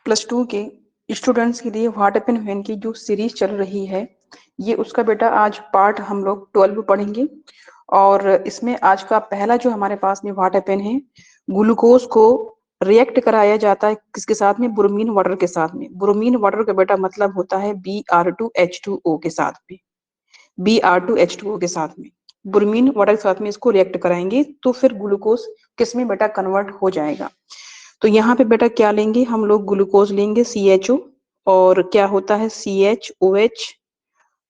+2 के स्टूडेंट्स के लिए व्हाट हैपन व्हेन की जो सीरीज चल रही है, ये उसका बेटा आज पार्ट हम लोग 12 पढ़ेंगे। और इसमें आज का पहला जो हमारे पास में व्हाट हैपन है, ग्लूकोज को रिएक्ट कराया जाता है किसके साथ में, ब्रोमीन वाटर के साथ में। ब्रोमीन वाटर का बेटा मतलब होता है Br2H2O के साथ में, Br2H2O के साथ में, ब्रोमीन वाटर के साथ में इसको रिएक्ट कराएंगे तो फिर ग्लूकोज किसमें बेटा कन्वर्ट हो जाएगा। तो यहाँ पे बेटा क्या लेंगे हम लोग, ग्लूकोज लेंगे CHO, और क्या होता है CHOH।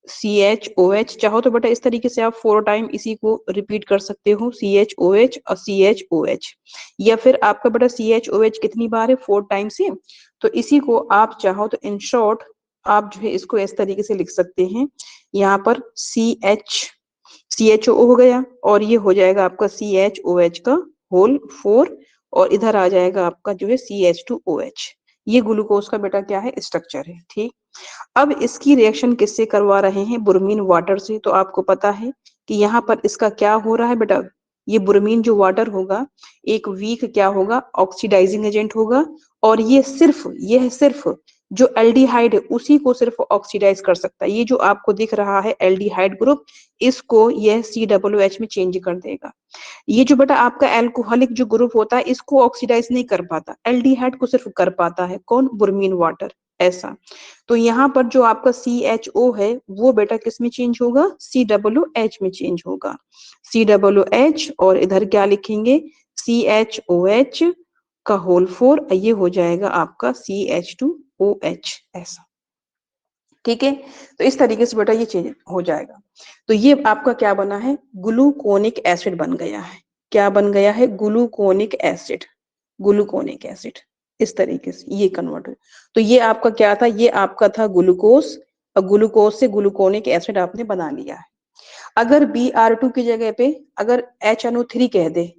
CHOH चाहो तो बेटा इस तरीके से आप 4 टाइम इसी को रिपीट कर सकते हो, CHOH और CHOH, या फिर आपका बेटा CHOH कितनी बार है, 4 टाइम से। तो इसी को आप चाहो तो इन शॉर्ट आप जो है इसको इस तरीके से लिख सकते हैं, यहाँ पर CHO हो गया, और ये हो जाएगा आपका CHOH का होल 4, और इधर आ जाएगा आपका जो है CH2OH। ये ग्लूकोज का बेटा क्या है, स्ट्रक्चर है। ठीक, अब इसकी रिएक्शन किससे करवा रहे हैं, ब्रोमीन वाटर से। तो आपको पता है कि यहाँ पर इसका क्या हो रहा है बेटा, ये ब्रोमीन जो वाटर होगा एक वीक क्या होगा, ऑक्सीडाइजिंग एजेंट होगा, और ये सिर्फ जो एल्डिहाइड है उसी को सिर्फ ऑक्सीडाइज कर सकता है। ये जो आपको दिख रहा है एल्डिहाइड ग्रुप, इसको यह COOH में चेंज कर देगा। ये जो बेटा आपका एल्कोहलिक जो ग्रुप होता है इसको ऑक्सीडाइज नहीं कर पाता, एल्डिहाइड को सिर्फ कर पाता है कौन, ब्रोमीन वाटर, ऐसा। तो यहाँ पर जो आपका CHO है वो बेटा किस में चेंज होगा, COOH में चेंज होगा, COOH, और इधर क्या लिखेंगे, CHOH का होल 4, ये हो जाएगा आपका CH2OH, ऐसा। ठीक है, तो इस तरीके से बेटा ये चेंज हो जाएगा। तो ये आपका क्या बना है, ग्लूकोनिक एसिड बन गया है। क्या बन गया है, ग्लूकोनिक एसिड, ग्लूकोनिक एसिड, इस तरीके से ये कन्वर्ट हो। तो ये आपका क्या था, ये आपका था ग्लूकोज, और ग्लूकोज से ग्लूकोनिक एसिड आपने बना लिया है। अगर Br2 की जगह पे अगर HNO3 कह दे,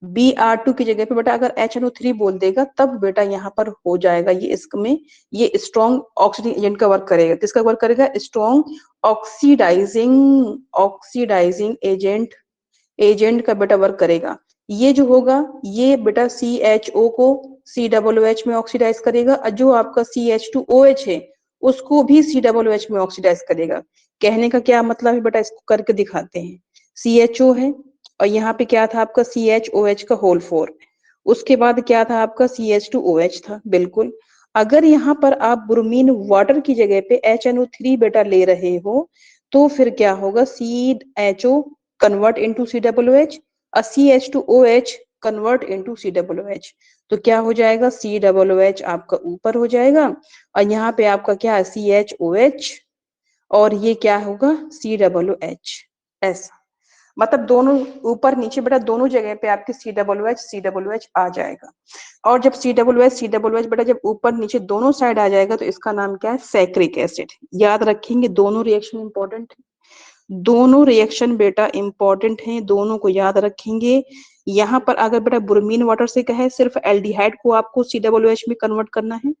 Br2 की जगह पे बेटा अगर HNO3 बोल देगा, तब बेटा यहाँ पर हो जाएगा ये इसमें, ये स्ट्रॉन्ग ऑक्सीडाइजिंग एजेंट का वर्क करेगा। किसका वर्क करेगा, स्ट्रॉन्ग ऑक्सीडाइजिंग एजेंट का बेटा वर्क करेगा। ये जो होगा ये बेटा CHO को COOH में ऑक्सीडाइज करेगा, और जो आपका CH2OH है उसको भी COOH में ऑक्सीडाइज करेगा। कहने का क्या मतलब है बेटा, इसको करके दिखाते हैं। CHO है, और यहाँ पे क्या था आपका CHOH का होल 4, उसके बाद क्या था आपका CH2OH था, बिल्कुल। अगर यहाँ पर आप ब्रोमीन वाटर की जगह पे HNO3 बेटा ले रहे हो, तो फिर क्या होगा, CHO कन्वर्ट इनटू COOH, और CH2OH कन्वर्ट इनटू COOH। तो क्या हो जाएगा, COOH आपका ऊपर हो जाएगा, और यहाँ पे आपका क्या है CHOH, और ये क्या होगा COOH, ऐसा। मतलब दोनों ऊपर नीचे बेटा दोनों जगह पे आपके COOH आ जाएगा। और जब COOH बेटा जब ऊपर नीचे दोनों साइड आ जाएगा तो इसका नाम क्या है, सैक्रिक एसिड। याद रखेंगे, दोनों रिएक्शन इंपॉर्टेंट है, दोनों रिएक्शन बेटा इंपॉर्टेंट हैं, दोनों को याद रखेंगे। यहाँ पर अगर बेटा ब्रोमीन वाटर से कहे सिर्फ एल्डिहाइड को आपको COOH में कन्वर्ट करना है,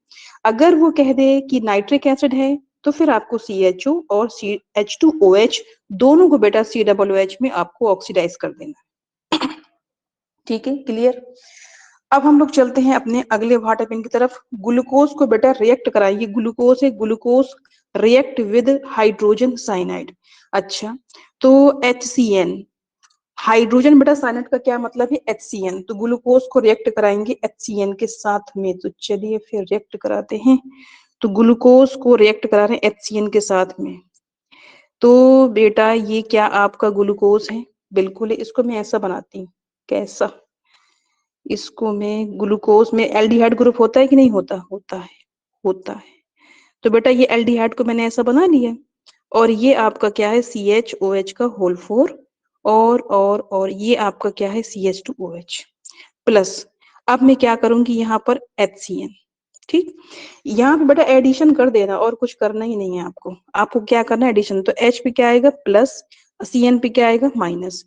अगर वो कह दे कि नाइट्रिक एसिड है तो फिर आपको CHO और H2OH दोनों को बेटा COOH में आपको ऑक्सीडाइज कर देना है। ठीक है, क्लियर। अब हम लोग चलते हैं अपने अगले व्हाट हैपन की तरफ। ग्लूकोज को बेटा रिएक्ट कराइए, ग्लूकोज है, glucose react with hydrogen cyanide. अच्छा, तो HCN, हाइड्रोजन बेटा साइनाइड का क्या मतलब है, HCN। तो ग्लूकोज को रिएक्ट कराएंगे HCN के साथ में। तो चलिए फिर रिएक्ट कराते हैं। तो ग्लूकोज को रिएक्ट करा रहे हैं HCN के साथ में। तो बेटा ये क्या आपका ग्लूकोज है, बिल्कुल है। इसको मैं ऐसा बनाती हूँ, कैसा, इसको मैं ग्लूकोज में एल्डिहाइड ग्रुप होता है कि नहीं होता, होता है। तो बेटा ये एल्डिहाइड को मैंने ऐसा बना लिया, और ये आपका क्या है CHOH का होल 4, और ये आपका क्या है CH2OH प्लस। अब मैं क्या करूंगी यहाँ पर HCN। ठीक, यहाँ पे बेटा एडिशन कर देना, और कुछ करना ही नहीं है आपको। आपको क्या करना है, एडिशन। तो H पे क्या आएगा प्लस, CN पे क्या आएगा माइनस।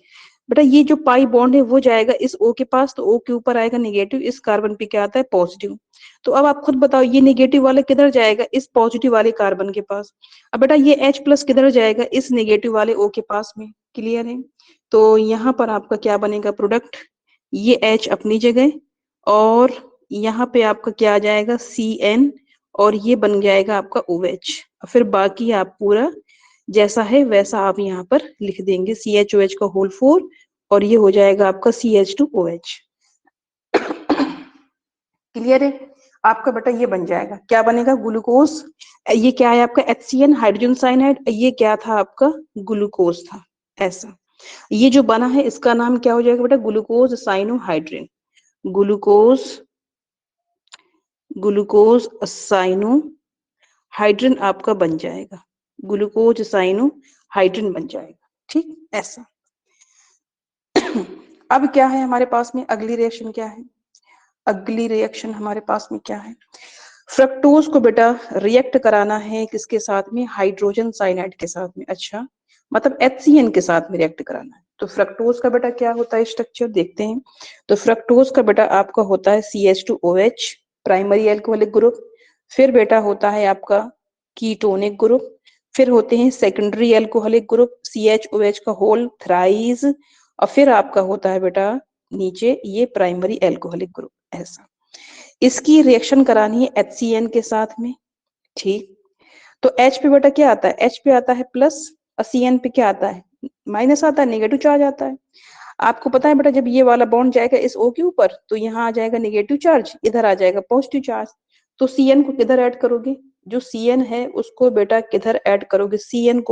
बेटा ये जो पाई बॉन्ड है वो जाएगा इस O के पास, तो O के ऊपर आएगा नेगेटिव, इस कार्बन पे क्या आता है पॉजिटिव। तो अब आप खुद बताओ ये नेगेटिव वाला किधर जाएगा, इस पॉजिटिव वाले कार्बन के पास। अब बेटा ये H प्लस किधर जाएगा, इस नेगेटिव वाले O के पास में। क्लियर है। तो यहाँ पर आपका क्या बनेगा प्रोडक्ट, ये H अपनी जगह, और यहाँ पे आपका क्या आ जाएगा CN, और ये बन जाएगा आपका OH। फिर बाकी आप पूरा जैसा है वैसा आप यहाँ पर लिख देंगे, CHOH का होल 4, और ये हो जाएगा आपका CH2OH। क्लियर है? आपका बेटा ये बन जाएगा, क्या बनेगा, ग्लूकोज। ये क्या है आपका HCN, हाइड्रोजन साइनाइड, ये क्या था आपका, ग्लूकोज था। ऐसा ये जो बना है इसका नाम क्या हो जाएगा बेटा, glucose cyanohydrin. Glucose glucose cyanohydrin आपका बन जाएगा, ग्लूकोज साइनोहाइड्रिन बन जाएगा। ठीक, ऐसा। अब क्या है हमारे पास में, अगली रिएक्शन क्या है, अगली रिएक्शन हमारे पास में क्या है, फ्रक्टोज को बेटा रिएक्ट कराना है किसके साथ में, हाइड्रोजन साइनाइड के साथ में। अच्छा, मतलब HCN के साथ में रिएक्ट कराना है। तो फ्रक्टोज का बेटा क्या होता है स्ट्रक्चर, देखते हैं। तो फ्रक्टोज का बेटा आपका होता है CH2OH, प्राइमरी एल्कोहलिक ग्रुप। फिर बेटा होता है आपका कीटोनिक ग्रुप। फिर होते हैं सेकेंडरी एल्कोहलिक ग्रुप, CHOH का होल थ्राइस। और फिर आपका होता है बेटा नीचे ये प्राइमरी एल्कोहलिक ग्रुप। ऐसा इसकी रिएक्शन करानी है HCN के साथ में। ठीक, तो H पे बेटा क्या आता है, H पे आता है प्लस, और CN पे क्या आता है, माइनस आता है, नेगेटिव चार्ज आता है। आपको पता है बेटा जब ये वाला बॉन्ड जाएगा इस O के ऊपर तो यहाँ आ जाएगा नेगेटिव चार्ज, इधर आ जाएगा पॉजिटिव चार्ज। तो CN को किधर ऐड करोगे, जो CN है उसको बेटा किधर ऐड करोगे, CN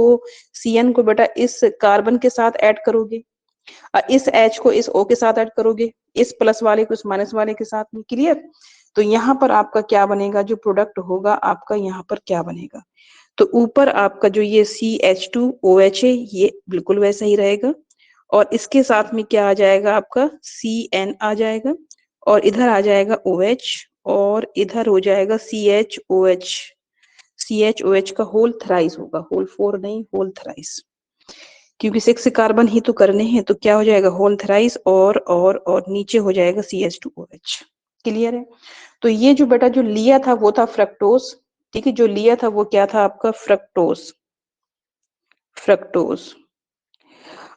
को बेटा इस कार्बन के साथ ऐड करोगे, इस H को इस O के साथ ऐड करोगे, इस प्लस वाले को इस माइनस वाले के साथ में। क्लियर? तो यहाँ पर आपका क्या बनेगा, जो प्रोडक्ट होगा आपका यहाँ पर क्या बनेगा, तो ऊपर आपका जो ये CH2OH है ये बिल्कुल वैसा ही रहेगा, और इसके साथ में क्या आ जाएगा आपका CN आ जाएगा, और इधर आ जाएगा OH, और इधर हो जाएगा CHOH का होल थ्राइस होगा, होल 4 नहीं, होल थ्राइस, क्योंकि 6 कार्बन ही तो करने हैं। तो क्या हो जाएगा, होल थ्राइस, और नीचे हो जाएगा CH2OH। क्लियर है? तो ये जो बेटा जो लिया था वो था फ्रक्टोज। ठीक है, जो लिया था वो क्या था आपका, फ्रक्टोज। फ्रक्टोज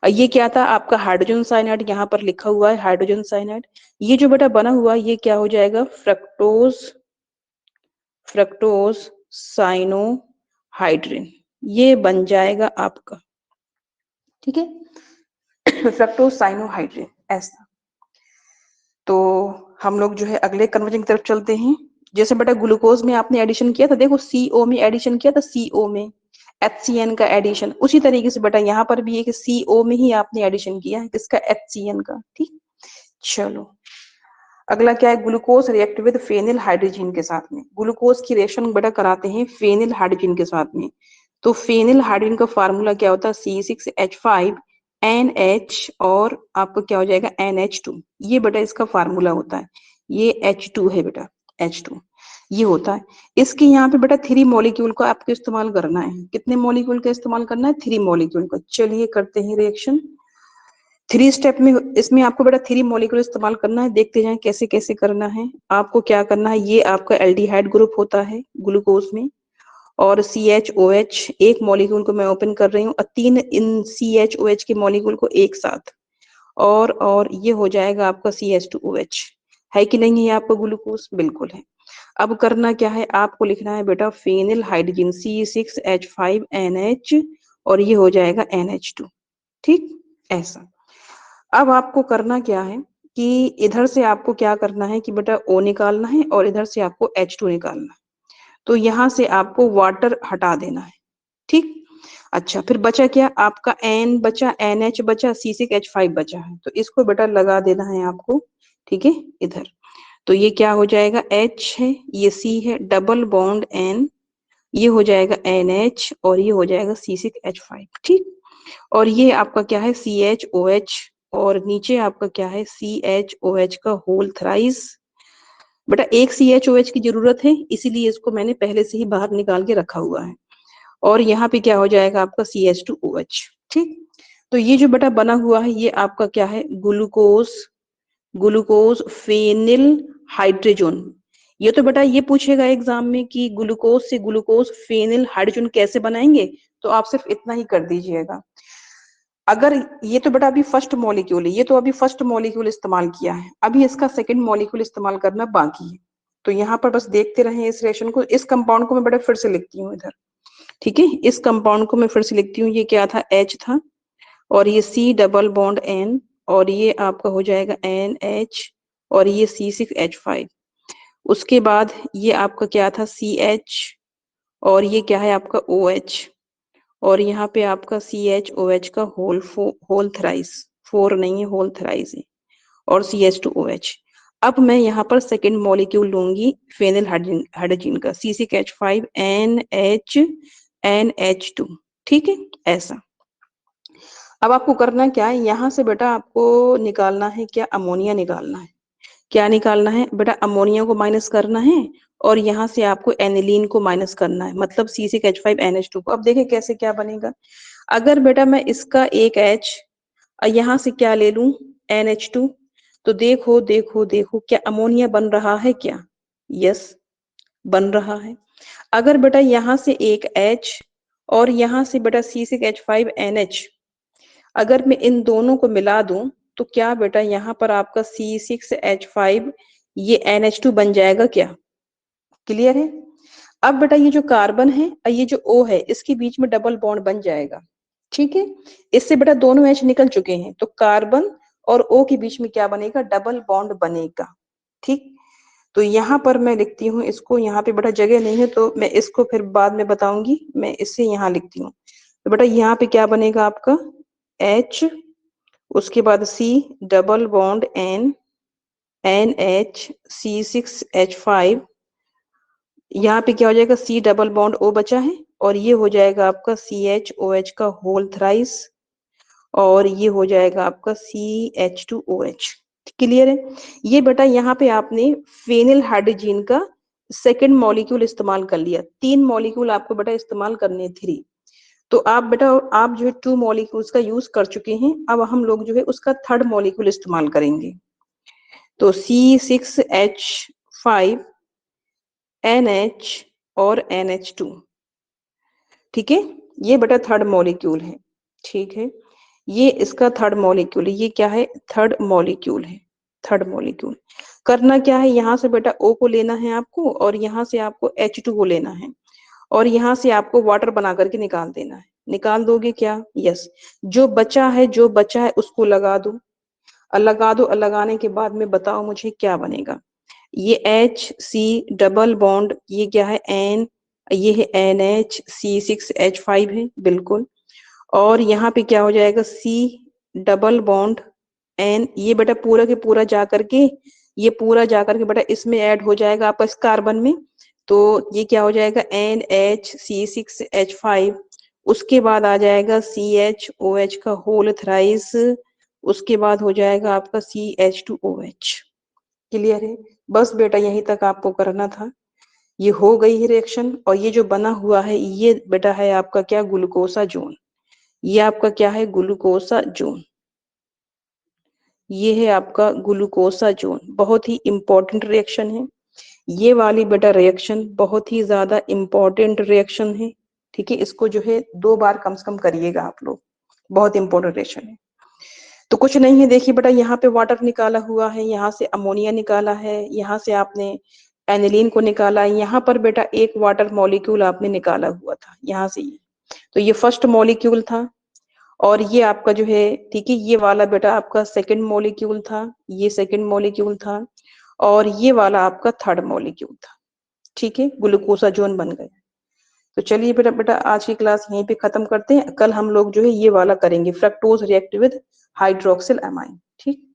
ये क्या था आपका, हाइड्रोजन साइनाइड, यहाँ पर लिखा हुआ है हाइड्रोजन साइनाइड। ये जो बेटा बना हुआ ये क्या हो जाएगा, फ्रक्टोज फ्रक्टोज साइनोहाइड्रिन, ये बन जाएगा आपका। ठीक है, फ्रक्टोज साइनोहाइड्रिन। ऐसा तो हम लोग जो है अगले कन्वर्जन की तरफ चलते हैं। जैसे बेटा ग्लूकोज में आपने एडिशन किया था, देखो CO में एडिशन किया था, CO में HCN का एडिशन, उसी तरीके से बेटा यहाँ पर भी एक CO में ही आपने एडिशन किया है, किसका, HCN का। ठीक, चलो अगला क्या है, glucose react with phenyl hydrogen के साथ में। ग्लूकोज की रिएक्शन बेटा कराते हैं फेनिल हाइड्रोजन के साथ में। तो फेनिल हाइड्रोजन का फार्मूला क्या होता है, C6H5NH, और आपका क्या हो जाएगा NH2। ये बेटा इसका फार्मूला होता है, ये H2 है बेटा, H2 ये होता है। इसके यहाँ पे बेटा 3 मॉलिक्यूल का आपको इस्तेमाल करना है। कितने मॉलिक्यूल का इस्तेमाल करना है, 3 मॉलिक्यूल का। चलिए करते हैं रिएक्शन 3 स्टेप में। इसमें आपको बेटा 3 मॉलिक्यूल इस्तेमाल करना है, देखते जाएं कैसे कैसे करना है। आपको क्या करना है, ये आपका एल्डिहाइड ग्रुप होता है ग्लूकोज में, और CHOH एक मॉलिक्यूल को मैं ओपन कर रही हूँ, और 3 इन CHOH के मॉलिक्यूल को एक साथ, और ये हो जाएगा आपका CH2OH। है कि नहीं है आपका ग्लूकोज, बिल्कुल है। अब करना क्या है, आपको लिखना है बेटा फेनिल हाइड्रोजन C6H5NH, और ये हो जाएगा NH2। ठीक, ऐसा। अब आपको करना क्या है कि इधर से आपको क्या करना है कि बेटा O निकालना है, और इधर से आपको H2 निकालना है। तो यहाँ से आपको वाटर हटा देना है। ठीक, अच्छा, फिर बचा क्या आपका, N बचा, NH बचा, C6H5 बचा है, तो इसको बेटा लगा देना है आपको। ठीक है, इधर तो ये क्या हो जाएगा, H है, ये C है, डबल बॉन्ड N, ये हो जाएगा NH, और ये हो जाएगा C6H5। ठीक, और ये आपका क्या है CHOH, और नीचे आपका क्या है CHOH का होल थ्राइस। बेटा एक CHOH की जरूरत है, इसीलिए इसको मैंने पहले से ही बाहर निकाल के रखा हुआ है, और यहाँ पे क्या हो जाएगा आपका CH2OH। ठीक, तो ये जो बेटा बना हुआ है ये आपका क्या है, ग्लूकोज फेनिल हाइड्रोजन। ये तो बेटा ये पूछेगा एग्जाम में कि ग्लूकोज से ग्लूकोज फेनिल हाइड्रोजन कैसे बनाएंगे, तो आप सिर्फ इतना ही कर दीजिएगा। अगर ये तो बेटा अभी फर्स्ट मॉलिक्यूल है, ये तो अभी फर्स्ट मॉलिक्यूल इस्तेमाल किया है, अभी इसका सेकंड मॉलिक्यूल इस्तेमाल करना बाकी है। तो यहाँ पर बस देखते रहे इस रिएक्शन को। इस कंपाउंड को मैं बेटा फिर से लिखती हूँ इधर, ठीक है। इस कंपाउंड को मैं फिर से लिखती हूँ, ये क्या था, H था, और ये C डबल बॉन्ड N, और ये आपका हो जाएगा NH, और ये C6H5। उसके बाद ये आपका क्या था, CH, और ये क्या है आपका OH, और यहाँ पे आपका CHOH का होल थ्राइस, फोर नहीं है, होल थ्राइस है, और CH2OH। अब मैं यहाँ पर सेकेंड मॉलिक्यूल लूंगी फेनिल हाइड्रोजन का, C6H5NH NH2, ठीक है ऐसा। अब आपको करना क्या है, यहाँ से बेटा आपको निकालना है क्या, अमोनिया निकालना है। क्या निकालना है बेटा, अमोनिया को माइनस करना है, और यहाँ से आपको एनिलीन को माइनस करना है, मतलब C6H5NH2 को। अब देखिए कैसे क्या बनेगा। अगर बेटा मैं इसका एक H और यहाँ से क्या ले लूं, NH2, तो देखो देखो देखो क्या अमोनिया बन रहा है क्या, यस बन रहा है। अगर बेटा यहाँ से एक H और यहाँ से बेटा C6H5NH, अगर मैं इन दोनों को मिला दूं तो क्या बेटा यहाँ पर आपका C6H5 ये NH2 बन जाएगा क्या, क्लियर है। अब बेटा ये जो कार्बन है और ये जो O है, इसके बीच में डबल बॉन्ड बन जाएगा, ठीक है। इससे बेटा दोनों H निकल चुके हैं, तो कार्बन और O के बीच में क्या बनेगा, डबल बॉन्ड बनेगा, ठीक। तो यहाँ पर मैं लिखती हूँ इसको, यहाँ पे बेटा जगह नहीं है तो मैं इसको फिर बाद में बताऊंगी, मैं इससे यहाँ लिखती हूँ। तो बेटा यहाँ पे क्या बनेगा आपका H, उसके बाद C double bond N, NH C6H5, यहाँ पे क्या हो जाएगा, C डबल बॉन्ड O बचा है, और ये हो जाएगा आपका CHOH का होल थ्राइस, और ये हो जाएगा आपका CH2OH, क्लियर है। ये बेटा यहाँ पे आपने फेनिल हाइड्रोजन का सेकंड मॉलिक्यूल इस्तेमाल कर लिया। तीन मॉलिक्यूल आपको बेटा इस्तेमाल करने थ्री, तो आप बेटा आप जो है टू मॉलिक्यूल्स का यूज कर चुके हैं, अब हम लोग जो है उसका थर्ड मॉलिक्यूल इस्तेमाल करेंगे। तो C6H5NH और NH2, ठीक है, ये बेटा थर्ड मॉलिक्यूल है, ठीक है। ये इसका थर्ड मॉलिक्यूल है, ये क्या है, थर्ड मॉलिक्यूल है। थर्ड मॉलिक्यूल करना क्या है, यहाँ से बेटा O को लेना है आपको, और यहाँ से आपको H2 को लेना है, और यहाँ से आपको वाटर बना करके निकाल देना है। निकाल दोगे क्या, यस। जो बचा है, जो बचा है उसको लगा दो, और लगा दो, और लगाने के बाद में बताओ मुझे क्या बनेगा। ये HC डबल बॉन्ड, ये क्या है N, ये है NH C6H5 है बिल्कुल, और यहाँ पे क्या हो जाएगा C डबल बॉन्ड N, ये बेटा पूरा के पूरा जा करके, ये पूरा जा करके बेटा इसमें ऐड हो जाएगा आपका इस कार्बन में, तो ये क्या हो जाएगा NH C6H5, उसके बाद आ जाएगा CHOH का होल थ्राइस, उसके बाद हो जाएगा आपका CH2OH, क्लियर है। बस बेटा यहीं तक आपको करना था, ये हो गई है रिएक्शन, और ये जो बना हुआ है ये बेटा है आपका क्या, ग्लूकोसा जोन। ये आपका क्या है, ग्लूकोसा जोन, ये है आपका ग्लूकोसा जोन। बहुत ही इंपॉर्टेंट रिएक्शन है ये वाली बेटा, रिएक्शन बहुत ही ज्यादा इंपॉर्टेंट रिएक्शन है, ठीक है। इसको जो है 2 बार कम से कम करिएगा आप लोग, बहुत इंपॉर्टेंट रिएक्शन है। तो कुछ नहीं है, देखिए बेटा यहाँ पे वाटर निकाला हुआ है, यहाँ से अमोनिया निकाला है, यहाँ से आपने एनिलीन को निकाला है, यहाँ पर बेटा एक वाटर मॉलिक्यूल आपने निकाला हुआ था यहाँ से, ये तो ये फर्स्ट मॉलिक्यूल था, और ये आपका जो है, ठीक है, ये वाला बेटा आपका सेकंड मॉलिक्यूल था, ये सेकंड मॉलिक्यूल था, और ये वाला आपका थर्ड मॉलिक्यूल था, ठीक है, ग्लूकोसा जोन बन गया। तो चलिए बेटा बेटा आज की क्लास यहीं पे खत्म करते हैं, कल हम लोग जो है ये वाला करेंगे, fructose react with hydroxyl amine, ठीक।